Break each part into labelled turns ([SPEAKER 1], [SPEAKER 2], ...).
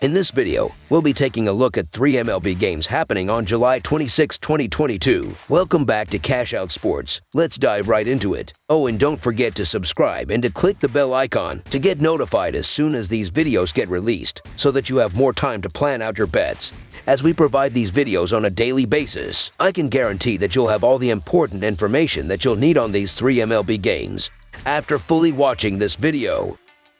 [SPEAKER 1] In this video, we'll be taking a look at 3 MLB games happening on July 26, 2022. Welcome back to Cash Out Sports. Let's dive right into it. Oh, and don't forget to subscribe and to click the bell icon to get notified as soon as these videos get released, so that you have more time to plan out your bets. As we provide these videos on a daily basis, I can guarantee that you'll have all the important information that you'll need on these 3 MLB games after fully watching this video.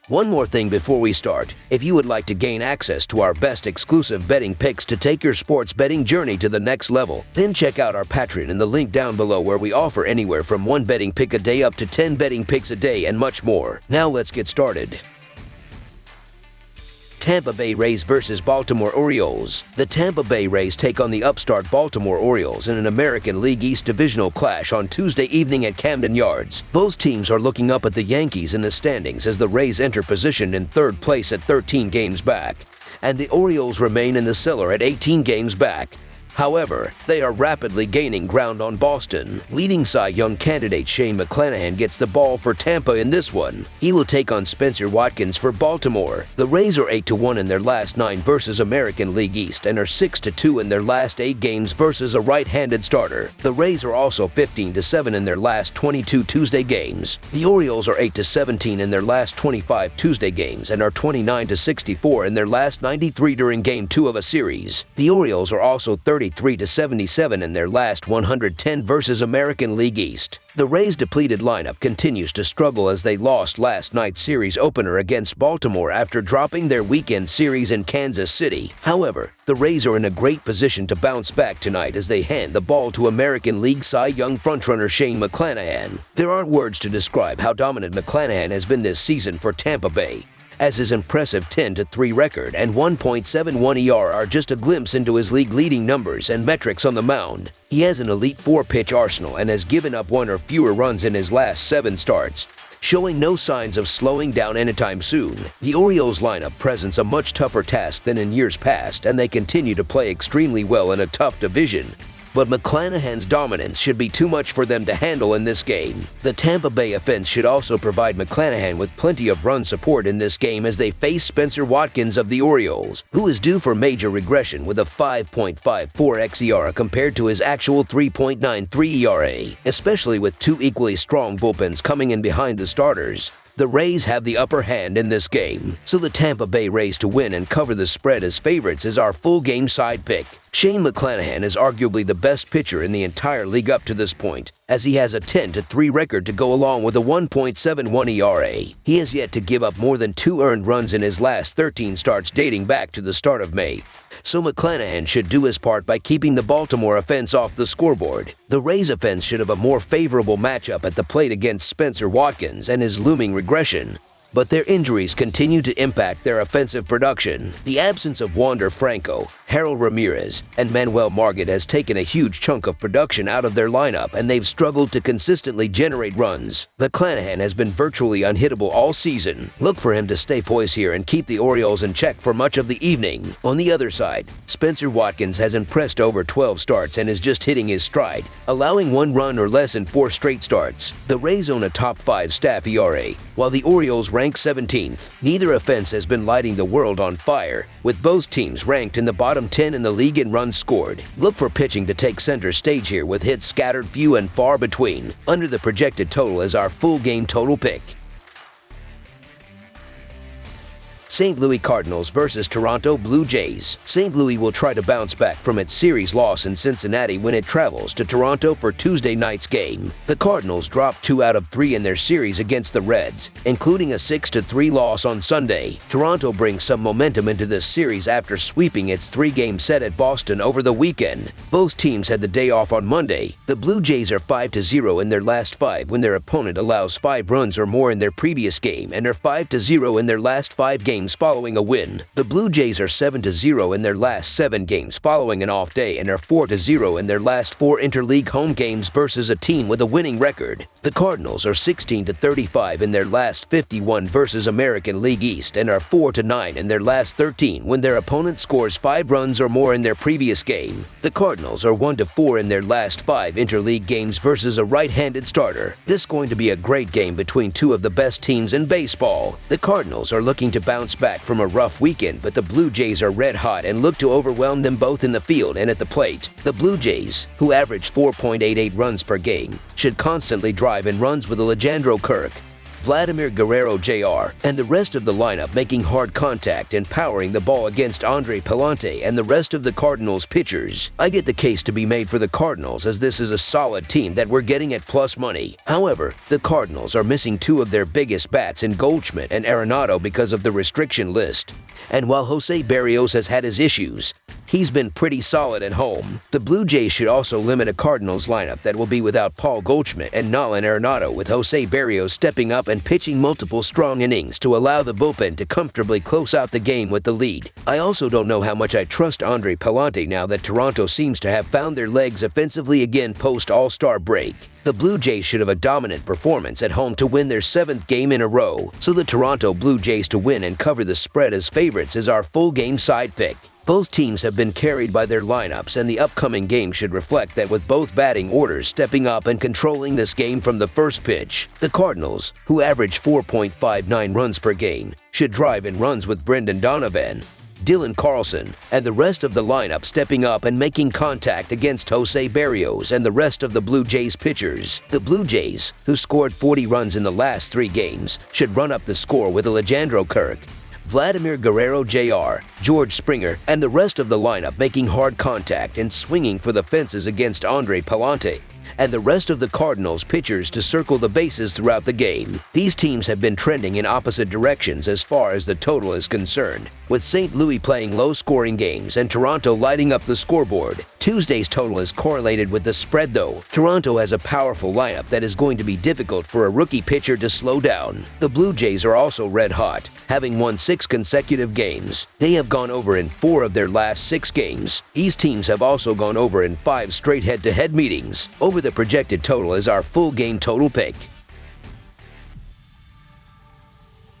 [SPEAKER 1] One more thing before we start. If you would like to gain access to our best exclusive betting picks to take your sports betting journey to the next level, then check out our Patreon in the link down below, where we offer anywhere from 1 betting pick a day up to 10 betting picks a day and much more. Now let's get started. Tampa Bay Rays versus Baltimore Orioles. The Tampa Bay Rays take on the upstart Baltimore Orioles in an American League East divisional clash on Tuesday evening at Camden Yards. Both teams are looking up at the Yankees in the standings as the Rays enter position in third place at 13 games back, and the Orioles remain in the cellar at 18 games back. However, they are rapidly gaining ground on Boston. Leading Cy Young candidate Shane McClanahan gets the ball for Tampa in this one. He will take on Spencer Watkins for Baltimore. The Rays are 8-1 in their last 9 versus American League East and are 6-2 in their last 8 games versus a right-handed starter. The Rays are also 15-7 in their last 22 Tuesday games. The Orioles are 8-17 in their last 25 Tuesday games and are 29-64 in their last 93 during Game 2 of a series. The Orioles are also 33-77 in their last 110 versus American League East. The Rays' depleted lineup continues to struggle as they lost last night's series opener against Baltimore after dropping their weekend series in Kansas City. However, the Rays are in a great position to bounce back tonight as they hand the ball to American League Cy Young frontrunner Shane McClanahan. There aren't words to describe how dominant McClanahan has been this season for Tampa Bay, as his impressive 10-3 record and 1.71 ER are just a glimpse into his league-leading numbers and metrics on the mound. He has an elite 4-pitch arsenal and has given up 1 or fewer runs in his last 7 starts, showing no signs of slowing down anytime soon. The Orioles lineup presents a much tougher task than in years past, and they continue to play extremely well in a tough division. But McClanahan's dominance should be too much for them to handle in this game. The Tampa Bay offense should also provide McClanahan with plenty of run support in this game as they face Spencer Watkins of the Orioles, who is due for major regression with a 5.54 xERA compared to his actual 3.93 ERA, especially with 2 equally strong bullpens coming in behind the starters. The Rays have the upper hand in this game, so the Tampa Bay Rays to win and cover the spread as favorites is our full game side pick. Shane McClanahan is arguably the best pitcher in the entire league up to this point, as he has a 10-3 record to go along with a 1.71 ERA. He has yet to give up more than 2 earned runs in his last 13 starts dating back to the start of May, so McClanahan should do his part by keeping the Baltimore offense off the scoreboard. The Rays offense should have a more favorable matchup at the plate against Spencer Watkins and his looming regression, but their injuries continue to impact their offensive production. The absence of Wander Franco, Harold Ramirez, and Manuel Margot has taken a huge chunk of production out of their lineup, and they've struggled to consistently generate runs. McClanahan has been virtually unhittable all season. Look for him to stay poised here and keep the Orioles in check for much of the evening. On the other side, Spencer Watkins has impressed over 12 starts and is just hitting his stride, allowing 1 run or less in 4 straight starts. The Rays own a top 5 staff ERA, while the Orioles rank 17th. Neither offense has been lighting the world on fire, with both teams ranked in the bottom 10 in the league in runs scored. Look for pitching to take center stage here, with hits scattered few and far between. Under the projected total is our full game total pick. St. Louis Cardinals versus Toronto Blue Jays. St. Louis will try to bounce back from its series loss in Cincinnati when it travels to Toronto for Tuesday night's game. The Cardinals dropped 2 out of 3 in their series against the Reds, including a 6-3 loss on Sunday. Toronto brings some momentum into this series after sweeping its 3-game set at Boston over the weekend. Both teams had the day off on Monday. The Blue Jays are 5-0 in their last 5 when their opponent allows 5 runs or more in their previous game, and are 5-0 in their last 5 games following a win. The Blue Jays are 7-0 in their last 7 games following an off day, and are 4-0 in their last 4 interleague home games versus a team with a winning record. The Cardinals are 16-35 in their last 51 versus American League East, and are 4-9 in their last 13 when their opponent scores 5 runs or more in their previous game. The Cardinals are 1-4 in their last 5 interleague games versus a right-handed starter. This is going to be a great game between 2 of the best teams in baseball. The Cardinals are looking to bounce bounce back from a rough weekend, but the Blue Jays are red hot and look to overwhelm them both in the field and at the plate. The Blue Jays, who average 4.88 runs per game, should constantly drive in runs with Alejandro Kirk, Vladimir Guerrero Jr., and the rest of the lineup making hard contact and powering the ball against Andre Pallante and the rest of the Cardinals pitchers. I get the case to be made for the Cardinals, as this is a solid team that we're getting at plus money. However, the Cardinals are missing two of their biggest bats in Goldschmidt and Arenado because of the restriction list. And while Jose Berrios has had his issues, he's been pretty solid at home. The Blue Jays should also limit a Cardinals lineup that will be without Paul Goldschmidt and Nolan Arenado, with Jose Berrios stepping up and pitching multiple strong innings to allow the bullpen to comfortably close out the game with the lead. I also don't know how much I trust Andre Pallante now that Toronto seems to have found their legs offensively again post-All-Star break. The Blue Jays should have a dominant performance at home to win their 7th game in a row, so the Toronto Blue Jays to win and cover the spread as favorites is our full game side pick. Both teams have been carried by their lineups, and the upcoming game should reflect that, with both batting orders stepping up and controlling this game from the first pitch. The Cardinals, who average 4.59 runs per game, should drive in runs with Brendan Donovan, Dylan Carlson, and the rest of the lineup stepping up and making contact against Jose Berrios and the rest of the Blue Jays pitchers. The Blue Jays, who scored 40 runs in the last 3 games, should run up the score with Alejandro Kirk, Vladimir Guerrero Jr., George Springer, and the rest of the lineup making hard contact and swinging for the fences against Andre Pallante and the rest of the Cardinals pitchers to circle the bases throughout the game. These teams have been trending in opposite directions as far as the total is concerned, with St. Louis playing low-scoring games and Toronto lighting up the scoreboard. Tuesday's total is correlated with the spread, though. Toronto has a powerful lineup that is going to be difficult for a rookie pitcher to slow down. The Blue Jays are also red hot, having won 6 consecutive games. They have gone over in 4 of their last 6 games. These teams have also gone over in 5 straight head-to-head meetings. Over the projected total is our full game total pick.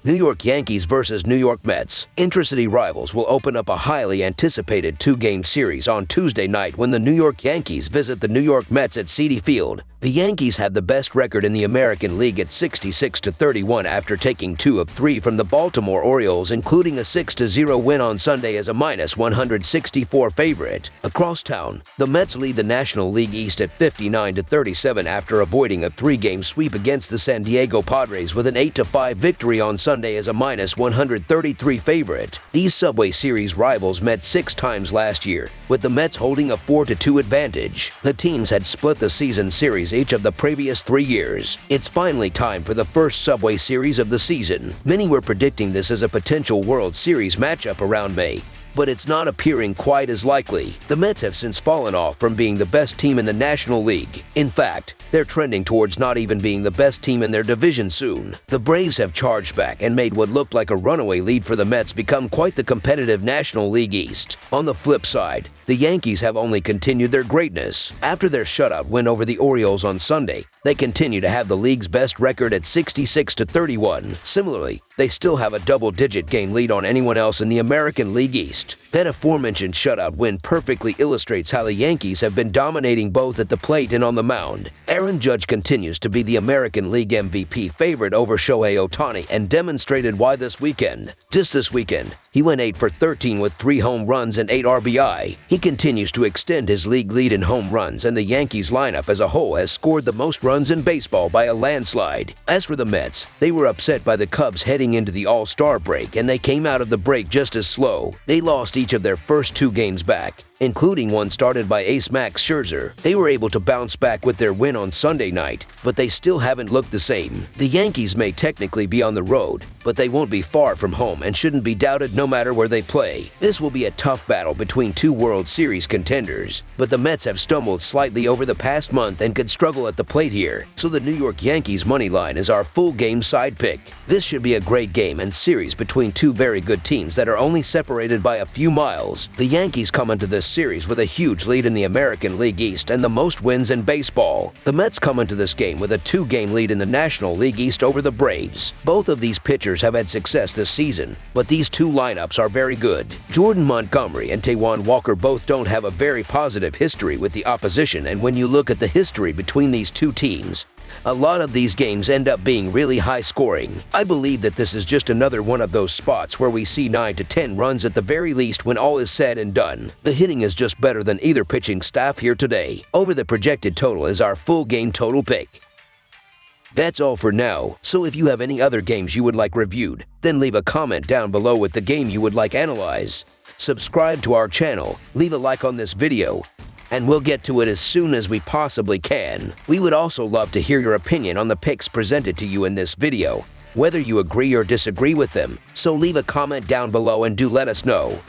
[SPEAKER 1] New York Yankees versus New York Mets. Intracity rivals will open up a highly anticipated 2-game series on Tuesday night when the New York Yankees visit the New York Mets at Citi Field. The Yankees have the best record in the American League at 66-31 after taking 2 of 3 from the Baltimore Orioles, including a 6-0 win on Sunday as a -164 favorite. Across town, the Mets lead the National League East at 59-37 after avoiding a 3-game sweep against the San Diego Padres with an 8-5 victory on Sunday as a -133 favorite. These Subway Series rivals met 6 times last year, with the Mets holding a 4-2 advantage. The teams had split the season series each of the previous 3 years. It's finally time for the first Subway Series of the season. Many were predicting this as a potential World Series matchup around May, but it's not appearing quite as likely. The Mets have since fallen off from being the best team in the National League. In fact, they're trending towards not even being the best team in their division soon. The Braves have charged back and made what looked like a runaway lead for the Mets become quite the competitive National League East. On the flip side, the Yankees have only continued their greatness. After their shutout win over the Orioles on Sunday, they continue to have the league's best record at 66-31. Similarly, they still have a double-digit game lead on anyone else in the American League East. That aforementioned shutout win perfectly illustrates how the Yankees have been dominating both at the plate and on the mound. Aaron Judge continues to be the American League MVP favorite over Shohei Ohtani and demonstrated why this weekend. Just this weekend, he went 8 for 13 with 3 home runs and 8 RBI. He continues to extend his league lead in home runs, and the Yankees lineup as a whole has scored the most runs in baseball by a landslide. As for the Mets, they were upset by the Cubs heading into the All-Star break, and they came out of the break just as slow. They lost each of their first 2 games back, including one started by ace Max Scherzer. They were able to bounce back with their win on Sunday night, but they still haven't looked the same. The Yankees may technically be on the road, but they won't be far from home and shouldn't be doubted no matter where they play. This will be a tough battle between 2 World Series contenders, but the Mets have stumbled slightly over the past month and could struggle at the plate here, so the New York Yankees money line is our full game side pick. This should be a great game and series between 2 very good teams that are only separated by a few miles. The Yankees come into this series with a huge lead in the American League East and the most wins in baseball. The Mets come into this game with a 2-game lead in the National League East over the Braves. Both of these pitchers have had success this season, but these 2 lineups are very good. Jordan Montgomery and Taijuan Walker both don't have a very positive history with the opposition, and when you look at the history between these 2 teams, A lot of these games end up being really high scoring. I believe that this is just another one of those spots where we see 9 to 10 runs at the very least when all is said and done. The hitting is just better than either pitching staff here today. Over the projected total is our full game total pick. That's all for now, so if you have any other games you would like reviewed, then leave a comment down below with the game you would like analyzed. Subscribe to our channel, leave a like on this video, and we'll get to it as soon as we possibly can. We would also love to hear your opinion on the picks presented to you in this video, whether you agree or disagree with them, so leave a comment down below and do let us know.